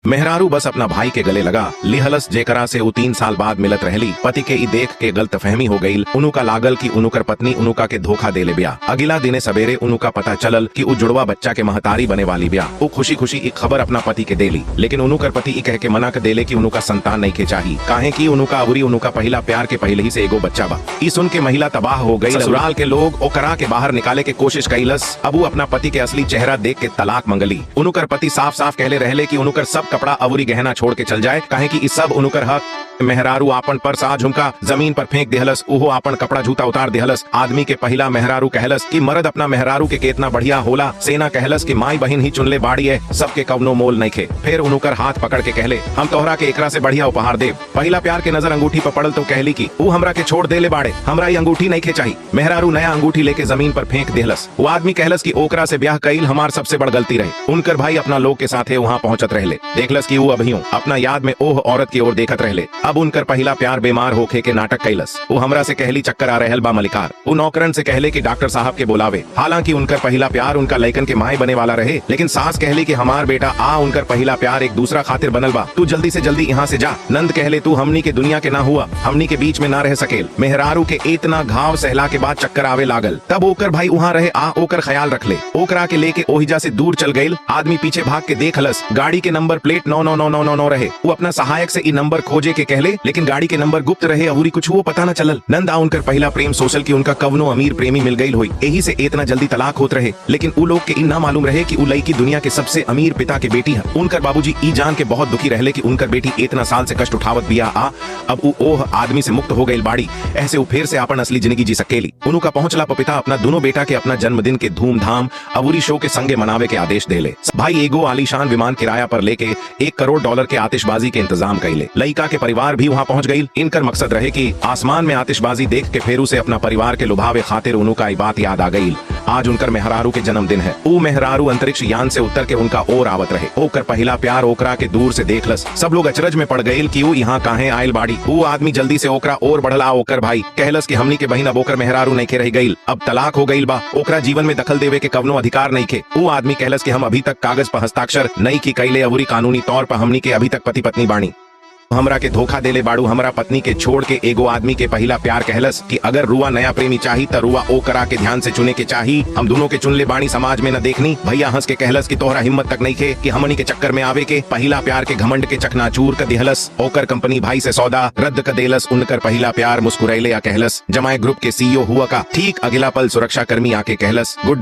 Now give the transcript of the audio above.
मेहरारू बस अपना भाई के गले लगा लिहलस जेकरा से उ 3 साल बाद मिलत रहली। पति के ई देख के गलतफहमी हो गई। उनुका लागल कि उनुकर पत्नी उनुका के धोखा देले बिया। अगला दिने सवेरे उनुका पता चलल कि उ जुड़वा बच्चा के महतारी बने वाली बिया। उ खुशी खुशी ई खबर अपना पति के देली, लेकिन उनुकर पति ई कह के मना कर देले कि उनुका संतान नहीं के चाहिए, काहे कि उनुका अवरी उनुका पहला प्यार के पहले ही से एगो बच्चा बा। ई सुन के महिला तबाह हो गई। ससुराल के लोग ओकरा के बाहर निकाले के कोशिश कैलस। अब उ अपना पति के असली चेहरा देख के तलाक मंगली। उनुकर पति साफ साफ कहले रहले कि उनुकर सब कपड़ा अवरी गहना छोड़ के चल जाए, काहे कि ई सब उनुकर हक। मेहरारू आपन पर्स आ झुमका जमीन पर फेंक देहलस। उहो आपन कपड़ा जूता उतार देहलस। आदमी के पहला मेहरारू कहलस कि मर्द अपना मेहरारू के कितना बढ़िया होला। सेना कहलस कि माई बहन ही चुनले बाड़ी है, सबके कवनो मोल नहीं खे। फिर उनुकर हाथ पकड़ के कहले हम तोहरा के एकरा से बढ़िया उपहार देव। पहला प्यार के नजर अंगूठी पर पड़ल तो कहली कि ऊ हमरा के छोड़ देले बाड़े, हमरा ये अंगूठी नहीं खे चाहिए। मेहरारू नया अंगूठी लेके जमीन पर फेंक देहलस। वो आदमी कहलस कि ओकरा से ब्याह कईल हमार सबसे बड़ गलती रहे। उनकर भाई अपना लोग के साथे वहाँ पहुंचत रहले। देखलस कि वो अभियों अपना याद में ओह औरत की ओर देखत रहले। अब उनकर पहला प्यार बीमार होके के नाटक कैलस। वो हमरा से कहली चक्कर आ रहल बा मलिकार। वो नौकरन से कहले कि डॉक्टर साहब के बुलावे। हालांकि उनकर पहला प्यार उनका लइकन के माए बने वाला रहे, लेकिन सास कहली कि हमार बेटा आ उनकर पहला प्यार एक दूसरा खातिर बनल बा, तू जल्दी से जल्दी यहाँ से जा। नंद कहले तू हमनी के दुनिया के ना हुआ, हमनी के बीच में ना रह सकेल। मेहरारू के इतना घाव सहला के बाद चक्कर आवे लागल। तब ओकर भाई वहाँ रहे आ ओकर ख्याल रख ले। ओकरा के लेके ओहिजा से दूर चल गईल। आदमी पीछे भाग के देखलस, गाड़ी के नंबर प्लेट 99999 रहे। वो अपना सहायक से ई नंबर खोजे के कहले, लेकिन गाड़ी के नंबर गुप्त रहे और कुछ वो पता न चलल। नंदा उनकर पहला प्रेम सोशल की उनका कवनो अमीर प्रेमी मिल गई हुई, यही से इतना जल्दी तलाक होत रहे। लेकिन उ लोग के इ ना मालूम रहे कि उ लड़की दुनिया के सबसे अमीर पिता के बेटी है। उनकर बाबूजी ई जान के बहुत दुखी रहले कि उनकर बेटी इतना साल से कष्ट उठावत बिया आ अब उ ओह आदमी से मुक्त हो गई बाड़ी। ऐसे उ फिर से अपन असली जिंदगी जी सकेली। उनका पहुंचला पिता अपना दोनों बेटा के अपना जन्मदिन के धूमधाम अबूरी शो के संगे मनावे के आदेश देले। भाई एगो आलीशान विमान किराया पर लेके $1 करोड़ के आतिशबाजी के इंतजाम कैले। लड़का के परिवार भी वहाँ पहुँच गई। इनकर मकसद रहे कि आसमान में आतिशबाजी देख के फेरू से अपना परिवार के लुभावे खातिर उनका बात याद आ गई। आज उनकर मेहरारू के जन्मदिन है। वो मेहरारू अंतरिक्ष यान से उतर के उनका ओर आवत रहे। ओकर पहला प्यार ओकरा के दूर से देखलस। सब लोग अचरज में पड़ गए कि वो यहाँ काहे आयल बाड़ी। वो आदमी जल्दी से ओकरा और बढ़ला। ओकर भाई कहलस कि हमनी के बहिन अब ओकर मेहरारू नहीं के रह गई, अब तलाक हो गई बा, ओकरा जीवन में दखल देवे के कवनो अधिकार नहीं के। वो आदमी कहलस कि हम अभी तक कागज पर हस्ताक्षर नहीं की कैले, अवरी कानूनी तौर पर हमनी के अभी तक पति पत्नी बाणी। हमरा के धोखा देले बाड़ू, हमरा पत्नी के छोड़ के। एगो आदमी के पहला प्यार कहलस कि अगर रुआ नया प्रेमी चाही त रुआ ओकरा के ध्यान से चुने के चाही, हम दोनों के चुनले बाणी, समाज में न देखनी। भैया हंस के कहलस कि तोहरा हिम्मत तक नहीं खे कि हमनी के चक्कर में आवे के। पहला प्यार के घमंड के चकनाचूर कर दिहलस। ओकर कंपनी भाई से सौदा रद्द कर देलस। उनकर पहला प्यार मुस्कुरैले या कहलस जमाए ग्रुप के CEO हुआ का। ठीक अगला पल सुरक्षा कर्मी आके कहलस गुड